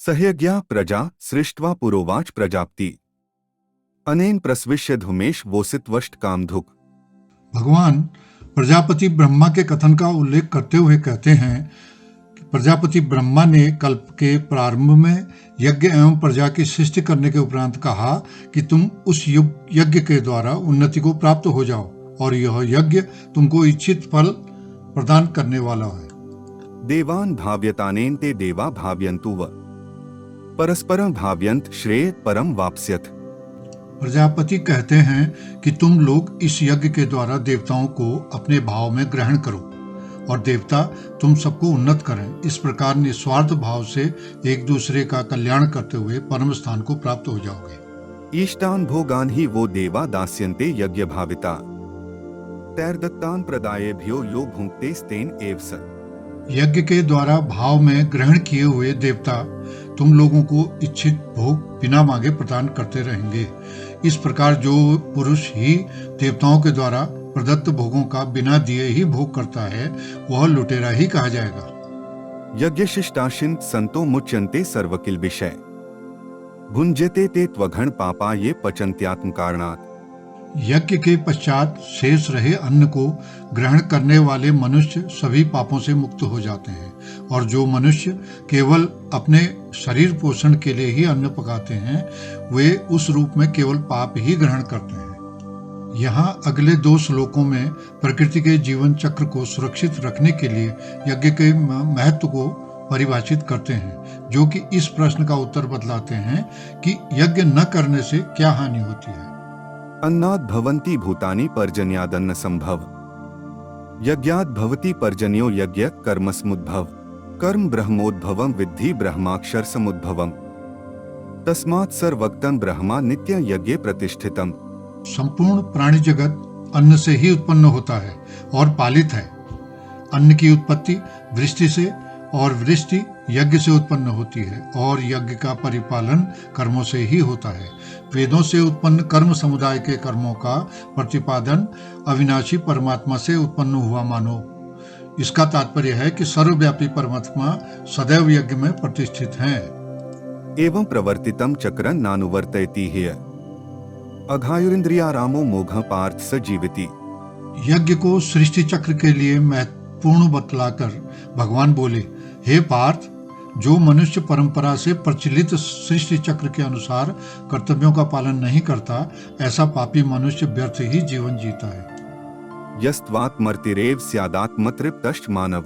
सहयज्ञा प्रजा सृष्ट्वा पुरोवाच प्रजाप्ति अनेन प्रस्विष्य धूमेश वोसितवष्ट कामधुक। भगवान प्रजापति ब्रह्मा के कथन का उल्लेख करते हुए कहते हैं कि प्रजापति ब्रह्मा ने कल्प के प्रारंभ में यज्ञ एवं प्रजा की सृष्टि करने के उपरांत कहा कि तुम उस यज्ञ के द्वारा उन्नति को प्राप्त हो जाओ और यह यज्ञ तुमको इच्छित फल प्रदान करने वाला है। देवान भाव्यतानेन ते देवा भाव्यन्तु व परस्परं भाव्यंत श्रेय परम वाप्स्यथ। प्रजापति कहते हैं कि तुम लोग इस यज्ञ के द्वारा देवताओं को अपने भाव में ग्रहण करो और देवता तुम सबको उन्नत करें। इस प्रकार निस्वार्थ भाव से एक दूसरे का कल्याण करते हुए परम स्थान को प्राप्त हो जाओगे। ईष्टान भोगान ही वो देवा दास्यन्ते यज्ञ भाविता तैर्दत्तान प्रदायेभ्यो यो भुंक्ते स्तेन एव स। यज्ञ के द्वारा भाव में ग्रहण किए हुए देवता तुम लोगों को इच्छित भोग बिना मांगे प्रदान करते रहेंगे। इस प्रकार जो पुरुष ही देवताओं के द्वारा प्रदत्त भोगों का बिना दिए ही भोग करता है वह लुटेरा ही कहा जाएगा। यज्ञ शिष्टाशिन संतो मुच्यन्ते सर्वकिल विषय भुंजते ते त्वघण पापा ये पचन्त्यात्म कारणात्। यज्ञ के पश्चात शेष रहे अन्न को ग्रहण करने वाले मनुष्य सभी पापों से मुक्त हो जाते हैं और जो मनुष्य केवल अपने शरीर पोषण के लिए ही अन्न पकाते हैं वे उस रूप में केवल पाप ही ग्रहण करते हैं। यहाँ अगले 2 श्लोकों में प्रकृति के जीवन चक्र को सुरक्षित रखने के लिए यज्ञ के महत्व को परिभाषित करते हैं, जो कि इस प्रश्न का उत्तर बतलाते हैं कि यज्ञ न करने से क्या हानि होती है। अन्नाद भवन्ति भूतानि पर्जन्यादन्न संभव यज्ञाद भवति पर्जन्यो यज्ञ कर्मसमुद्भव कर्म ब्रह्मोद्भवम विद्धि ब्रह्माक्षर समुद्भवम तस्मात् सर्वक्तं ब्रह्मा नित्य यज्ञ प्रतिष्ठितम। संपूर्ण प्राणी जगत अन्न से ही उत्पन्न होता है और पालित है। अन्न की उत्पत्ति वृष्टि से और वृष्टि यज्ञ से उत्पन्न होती है और यज्ञ का परिपालन कर्मों से ही होता है। वेदों से उत्पन्न कर्म समुदाय के कर्मों का प्रतिपादन अविनाशी परमात्मा से उत्पन्न हुआ मानो। इसका तात्पर्य है कि सर्वव्यापी परमात्मा सदैव यज्ञ में प्रतिष्ठित हैं। एवं प्रवर्तितम चक्रं नानुवर्तयति ह्य अघायुरिन्द्रियारामो मोघ पार्थ स जीविति। यज्ञ को सृष्टि चक्र के लिए महत्वपूर्ण बतलाकर भगवान बोले, हे पार्थ, जो मनुष्य परंपरा से प्रचलित सृष्टि चक्र के अनुसार कर्तव्यों का पालन नहीं करता, ऐसा पापी मनुष्य व्यर्थ ही जीवन जीता है। यस्त्वात्मर्तिरेव स्यादात्मतृप्तश्च मानव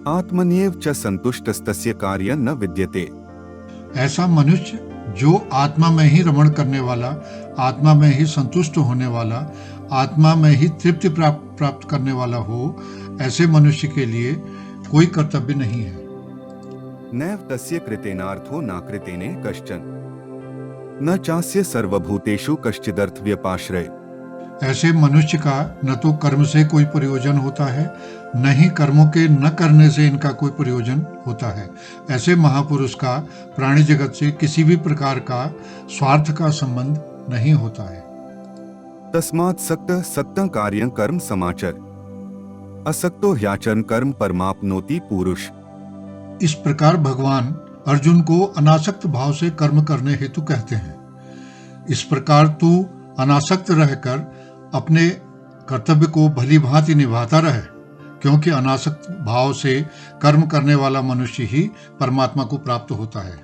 आत्मन्येव च संतुष्टस्तस्य कार्यं न विद्यते। ऐसा मनुष्य जो आत्मा में ही रमण करने वाला, आत्मा में ही संतुष्ट होने वाला, आत्मा में ही तृप्ति प्राप्त करने वाला हो, ऐसे मनुष्य के लिए कोई कर्तव्य नहीं है। नैव तस्य कृतेनार्थो नाकृतेने कश्चन न चास्य सर्वभूतेषु कश्चिदर्थ व्यपाश्रय। ऐसे मनुष्य का न तो कर्म से कोई प्रयोजन होता है, न ही कर्मों के न करने से इनका कोई प्रयोजन होता है। ऐसे महापुरुष का प्राणी जगत से किसी भी प्रकार का स्वार्थ का संबंध नहीं होता है। तस्मात् सक्त सक्तं कार्यं कर्म समाचर असक्तो ह्याचरण कर्म परमाप्नोति पुरुष। इस प्रकार भगवान अर्जुन को अनासक्त भाव से कर्म करने हेतु कहते हैं। इस प्रकार तू अनासक्त रहकर अपने कर्तव्य को भली भांति निभाता रहे, क्योंकि अनासक्त भाव से कर्म करने वाला मनुष्य ही परमात्मा को प्राप्त होता है।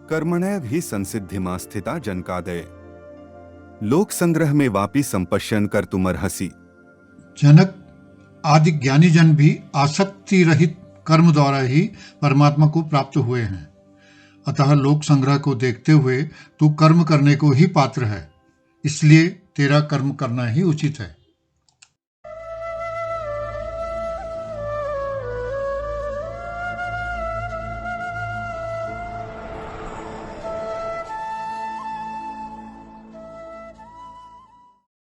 कर्मणैव हि संसिद्धिमा स्थिता जनकादय लोक संग्रह में वापि संपश्यन कर्तुमर्हसि। जनक आदि ज्ञानी जन भी आसक्ति रहित कर्म द्वारा ही परमात्मा को प्राप्त हुए हैं। अतः लोक संग्रह को देखते हुए तू कर्म करने को ही पात्र है, इसलिए तेरा कर्म करना ही उचित है।